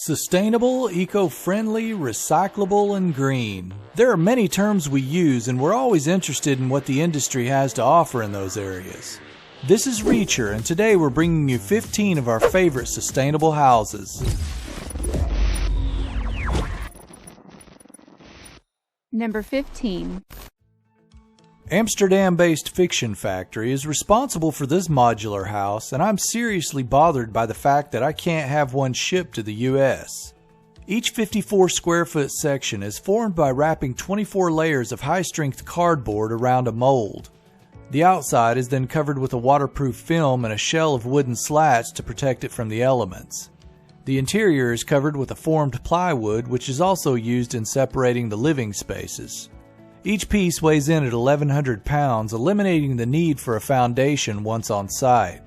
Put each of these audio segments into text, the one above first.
Sustainable, eco-friendly, recyclable, and green. There are many terms we use, and we're always interested in what the industry has to offer in those areas. This is Reacher, and today we're bringing you 15 of our favorite sustainable houses. Number 15. Amsterdam-based Fiction Factory is responsible for this modular house, and I'm seriously bothered by the fact that I can't have one shipped to the US. Each 54 square foot section is formed by wrapping 24 layers of high-strength cardboard around a mold. The outside is then covered with a waterproof film and a shell of wooden slats to protect it from the elements. The interior is covered with a formed plywood, which is also used in separating the living spaces. Each piece weighs in at 1,100 pounds, eliminating the need for a foundation once on site.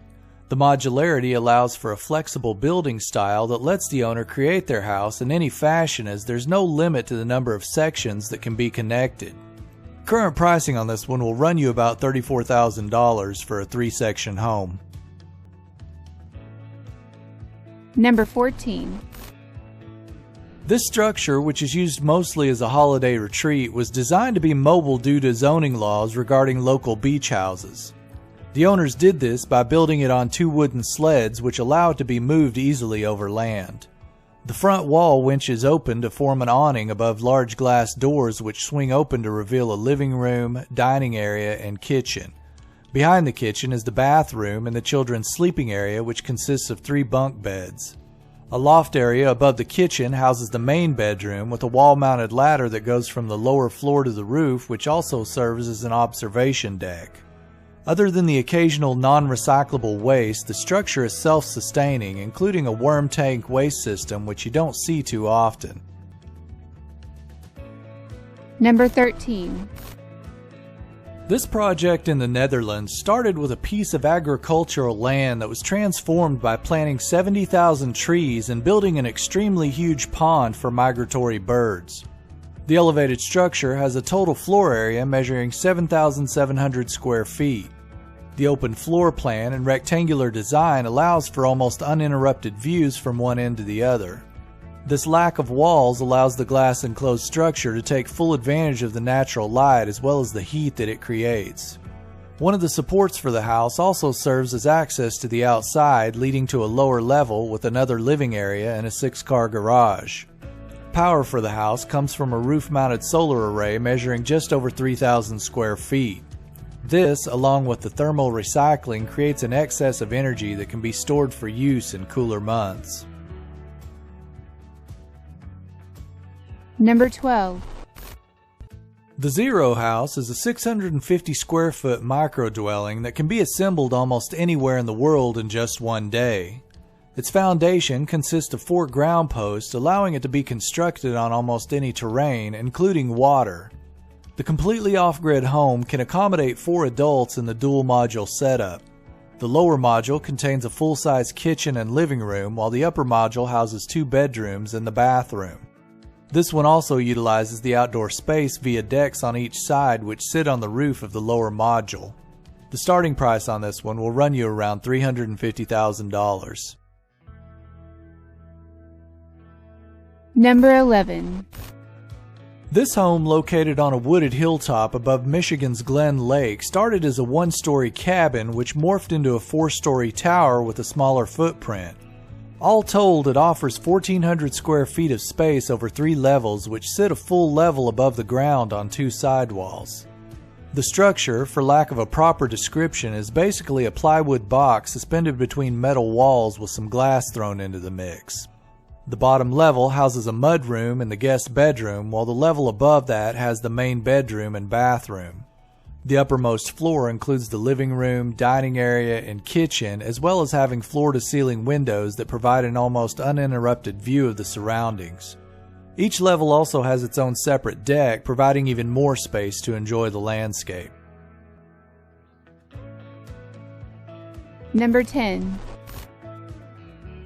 The modularity allows for a flexible building style that lets the owner create their house in any fashion, as there's no limit to the number of sections that can be connected. Current pricing on this one will run you about $34,000 for a 3-section home. Number 14. This structure, which is used mostly as a holiday retreat, was designed to be mobile due to zoning laws regarding local beach houses. The owners did this by building it on 2 wooden sleds, which allow it to be moved easily over land. The front wall winches open to form an awning above large glass doors which swing open to reveal a living room, dining area, and kitchen. Behind the kitchen is the bathroom and the children's sleeping area, which consists of 3 bunk beds. A loft area above the kitchen houses the main bedroom with a wall-mounted ladder that goes from the lower floor to the roof, which also serves as an observation deck. Other than the occasional non-recyclable waste, the structure is self-sustaining, including a worm tank waste system, which you don't see too often. Number 13. This project in the Netherlands started with a piece of agricultural land that was transformed by planting 70,000 trees and building an extremely huge pond for migratory birds. The elevated structure has a total floor area measuring 7,700 square feet. The open floor plan and rectangular design allows for almost uninterrupted views from one end to the other. This lack of walls allows the glass enclosed structure to take full advantage of the natural light as well as the heat that it creates. One of the supports for the house also serves as access to the outside, leading to a lower level with another living area and a 6-car garage. Power for the house comes from a roof-mounted solar array measuring just over 3,000 square feet. This, along with the thermal recycling, creates an excess of energy that can be stored for use in cooler months. Number 12. The ZeroHouse is a 650 square foot micro-dwelling that can be assembled almost anywhere in the world in just one day. Its foundation consists of 4 ground posts, allowing it to be constructed on almost any terrain, including water. The completely off-grid home can accommodate 4 adults in the dual module setup. The lower module contains a full-size kitchen and living room, while the upper module houses 2 bedrooms and the bathroom. This one also utilizes the outdoor space via decks on each side which sit on the roof of the lower module. The starting price on this one will run you around $350,000. Number 11. This home, located on a wooded hilltop above Michigan's Glen Lake, started as a 1-story cabin which morphed into a 4-story tower with a smaller footprint. All told, it offers 1,400 square feet of space over 3 levels, which sit a full level above the ground on 2 sidewalls. The structure, for lack of a proper description, is basically a plywood box suspended between metal walls with some glass thrown into the mix. The bottom level houses a mudroom and the guest bedroom, while the level above that has the main bedroom and bathroom. The uppermost floor includes the living room, dining area, and kitchen, as well as having floor-to-ceiling windows that provide an almost uninterrupted view of the surroundings. Each level also has its own separate deck, providing even more space to enjoy the landscape. Number 10.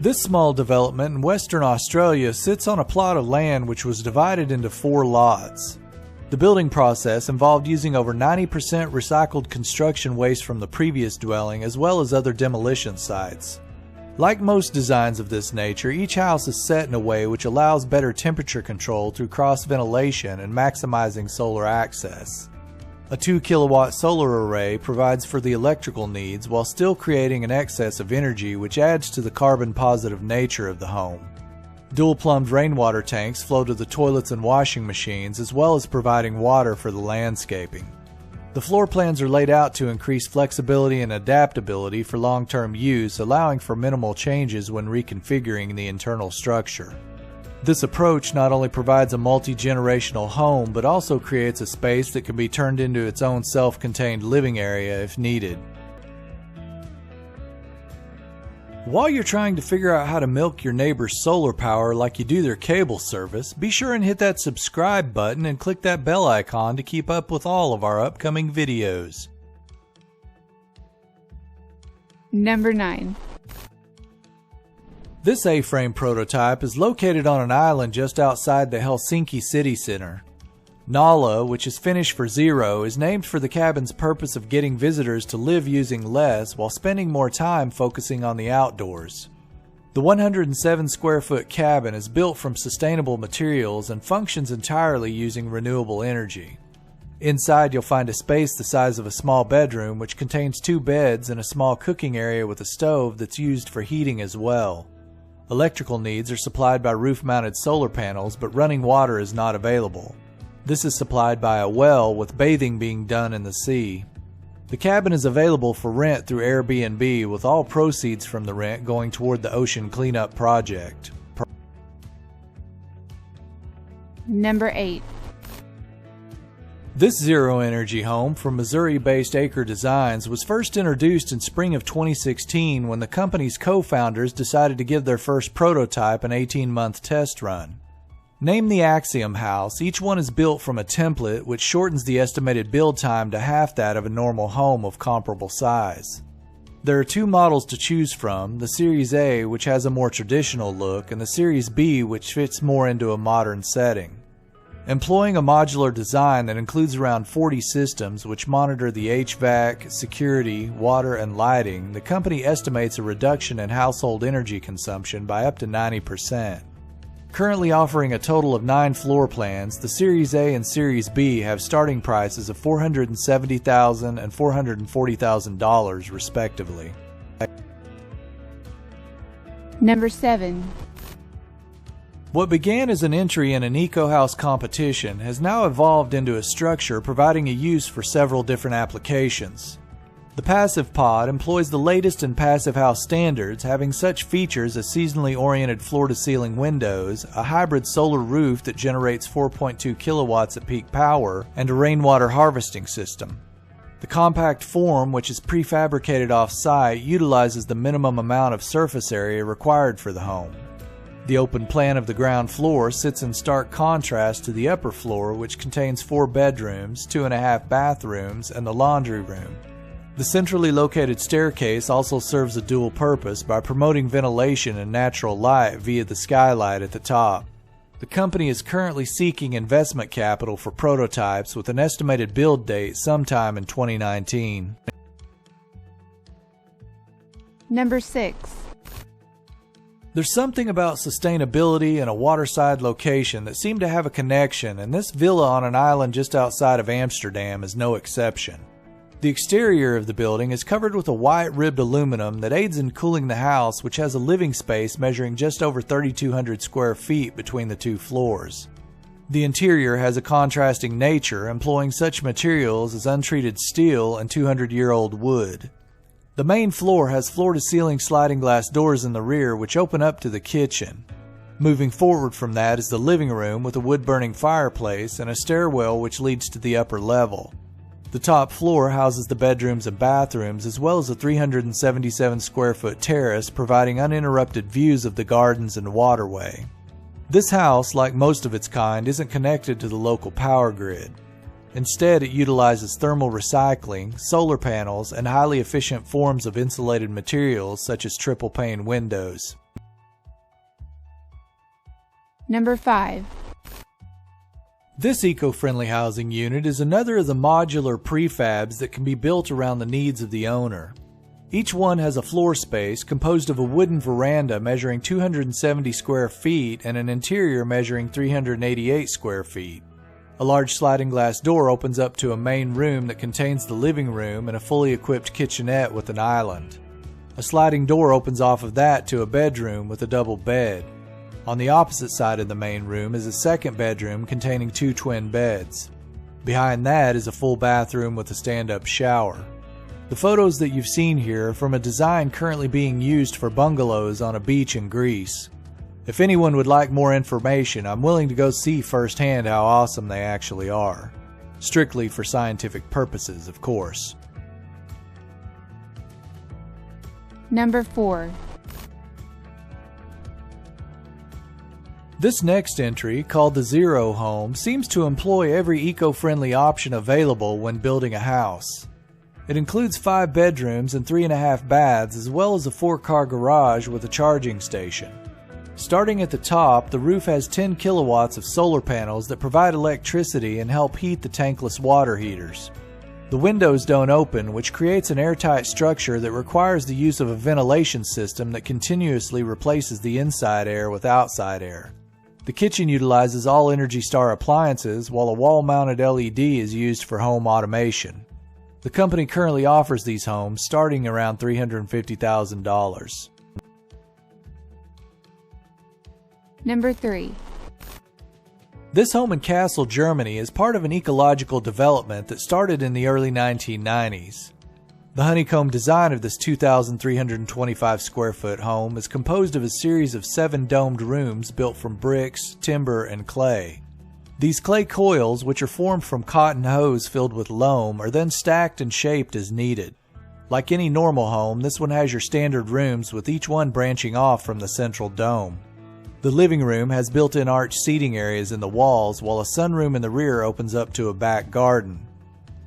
This small development in Western Australia sits on a plot of land which was divided into 4 lots. The building process involved using over 90% recycled construction waste from the previous dwelling as well as other demolition sites. Like most designs of this nature, each house is set in a way which allows better temperature control through cross-ventilation and maximizing solar access. A 2 kilowatt solar array provides for the electrical needs while still creating an excess of energy which adds to the carbon-positive nature of the home. Dual-plumbed rainwater tanks flow to the toilets and washing machines, as well as providing water for the landscaping. The floor plans are laid out to increase flexibility and adaptability for long-term use, allowing for minimal changes when reconfiguring the internal structure. This approach not only provides a multi-generational home, but also creates a space that can be turned into its own self-contained living area if needed. While you're trying to figure out how to milk your neighbor's solar power like you do their cable service, be sure and hit that subscribe button and click that bell icon to keep up with all of our upcoming videos. Number 9. This A-frame prototype is located on an island just outside the Helsinki city center. Nolla, which is Finnish for zero, is named for the cabin's purpose of getting visitors to live using less while spending more time focusing on the outdoors. The 107 square foot cabin is built from sustainable materials and functions entirely using renewable energy. Inside you'll find a space the size of a small bedroom which contains 2 beds and a small cooking area with a stove that's used for heating as well. Electrical needs are supplied by roof-mounted solar panels, but running water is not available. This is supplied by a well, with bathing being done in the sea. The cabin is available for rent through Airbnb, with all proceeds from the rent going toward the ocean cleanup project. Number 8. This zero-energy home from Missouri-based Acre Designs was first introduced in spring of 2016 when the company's co-founders decided to give their first prototype an 18-month test run. Named the Axiom house, each one is built from a template which shortens the estimated build time to half that of a normal home of comparable size. There are 2 models to choose from, the Series A, which has a more traditional look, and the Series B, which fits more into a modern setting. Employing a modular design that includes around 40 systems which monitor the HVAC, security, water, and lighting, the company estimates a reduction in household energy consumption by up to 90%. Currently offering a total of 9 floor plans, the Series A and Series B have starting prices of $470,000 and $440,000 respectively. Number 7. What began as an entry in an eco-house competition has now evolved into a structure providing a use for several different applications. The PassivPod employs the latest in passive house standards, having such features as seasonally oriented floor-to-ceiling windows, a hybrid solar roof that generates 4.2 kilowatts at peak power, and a rainwater harvesting system. The compact form, which is prefabricated off-site, utilizes the minimum amount of surface area required for the home. The open plan of the ground floor sits in stark contrast to the upper floor, which contains 4 bedrooms, 2.5 bathrooms, and the laundry room. The centrally located staircase also serves a dual purpose by promoting ventilation and natural light via the skylight at the top. The company is currently seeking investment capital for prototypes with an estimated build date sometime in 2019. Number 6. There's something about sustainability and a waterside location that seem to have a connection, and this villa on an island just outside of Amsterdam is no exception. The exterior of the building is covered with a white ribbed aluminum that aids in cooling the house, which has a living space measuring just over 3,200 square feet between the 2 floors. The interior has a contrasting nature, employing such materials as untreated steel and 200-year-old wood. The main floor has floor-to-ceiling sliding glass doors in the rear which open up to the kitchen. Moving forward from that is the living room with a wood-burning fireplace and a stairwell which leads to the upper level. The top floor houses the bedrooms and bathrooms, as well as a 377 square foot terrace providing uninterrupted views of the gardens and waterway. This house, like most of its kind, isn't connected to the local power grid. Instead, it utilizes thermal recycling, solar panels, and highly efficient forms of insulated materials such as triple pane windows. Number 5. This eco-friendly housing unit is another of the modular prefabs that can be built around the needs of the owner. Each one has a floor space composed of a wooden veranda measuring 270 square feet and an interior measuring 388 square feet. A large sliding glass door opens up to a main room that contains the living room and a fully equipped kitchenette with an island. A sliding door opens off of that to a bedroom with a double bed. On the opposite side of the main room is a second bedroom containing 2 twin beds. Behind that is a full bathroom with a stand-up shower. The photos that you've seen here are from a design currently being used for bungalows on a beach in Greece. If anyone would like more information, I'm willing to go see firsthand how awesome they actually are. Strictly for scientific purposes, of course. Number 4. This next entry, called the Zero Home, seems to employ every eco-friendly option available when building a house. It includes 5 bedrooms and 3.5 baths, as well as a 4-car garage with a charging station. Starting at the top, the roof has 10 kilowatts of solar panels that provide electricity and help heat the tankless water heaters. The windows don't open, which creates an airtight structure that requires the use of a ventilation system that continuously replaces the inside air with outside air. The kitchen utilizes all Energy Star appliances, while a wall-mounted LED is used for home automation. The company currently offers these homes starting around $350,000. Number 3. This home in Kassel, Germany is part of an ecological development that started in the early 1990s. The honeycomb design of this 2,325 square foot home is composed of a series of 7 domed rooms built from bricks, timber, and clay. These clay coils, which are formed from cotton hose filled with loam, are then stacked and shaped as needed. Like any normal home, this one has your standard rooms with each one branching off from the central dome. The living room has built-in arched seating areas in the walls, while a sunroom in the rear opens up to a back garden.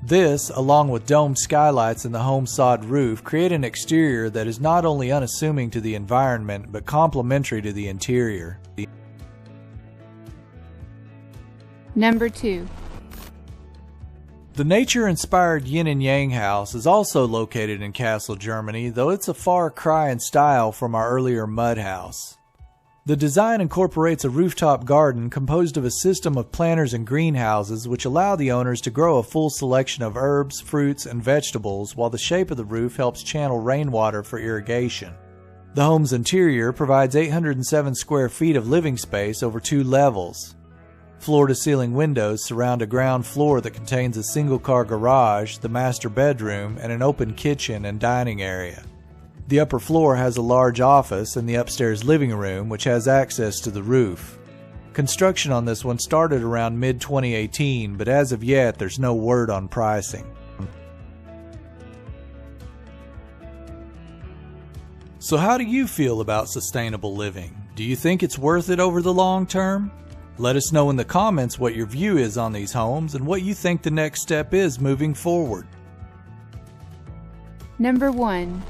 This, along with domed skylights in the home sod roof, create an exterior that is not only unassuming to the environment, but complementary to the interior. Number 2. The nature-inspired Yin and Yang House is also located in Kassel, Germany, though it's a far cry in style from our earlier mud house. The design incorporates a rooftop garden composed of a system of planters and greenhouses which allow the owners to grow a full selection of herbs, fruits, and vegetables, while the shape of the roof helps channel rainwater for irrigation. The home's interior provides 807 square feet of living space over 2 levels. Floor-to-ceiling windows surround a ground floor that contains a single-car garage, the master bedroom, and an open kitchen and dining area. The upper floor has a large office and the upstairs living room, which has access to the roof. Construction on this one started around mid-2018, but as of yet, there's no word on pricing. So how do you feel about sustainable living? Do you think it's worth it over the long term? Let us know in the comments what your view is on these homes and what you think the next step is moving forward. Number 1.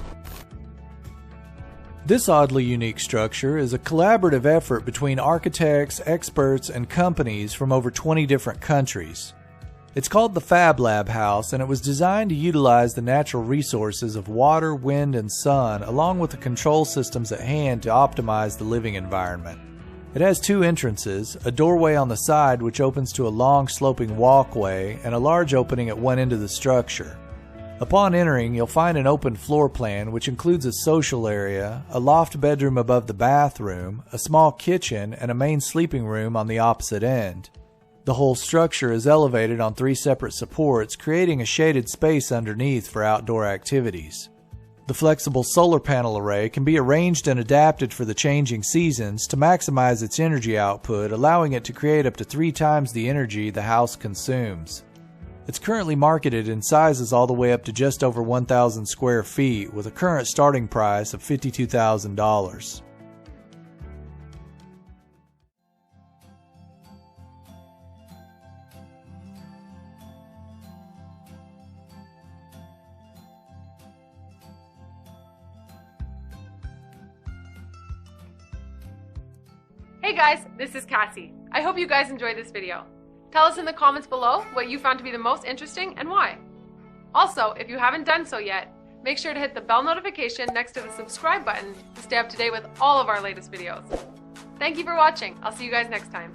This oddly unique structure is a collaborative effort between architects, experts, and companies from over 20 different countries. It's called the FabLab House, and it was designed to utilize the natural resources of water, wind, and sun, along with the control systems at hand to optimize the living environment. It has 2 entrances, a doorway on the side which opens to a long sloping walkway, and a large opening at one end of the structure. Upon entering, you'll find an open floor plan which includes a social area, a loft bedroom above the bathroom, a small kitchen, and a main sleeping room on the opposite end. The whole structure is elevated on 3 separate supports, creating a shaded space underneath for outdoor activities. The flexible solar panel array can be arranged and adapted for the changing seasons to maximize its energy output, allowing it to create up to 3 times the energy the house consumes. It's currently marketed in sizes all the way up to just over 1,000 square feet, with a current starting price of $52,000. Hey guys, this is Cassie. I hope you guys enjoyed this video. Tell us in the comments below what you found to be the most interesting and why. Also, if you haven't done so yet, Make sure to hit the bell notification next to the subscribe button to stay up to date with all of our latest videos. Thank you for watching. I'll see you guys next time.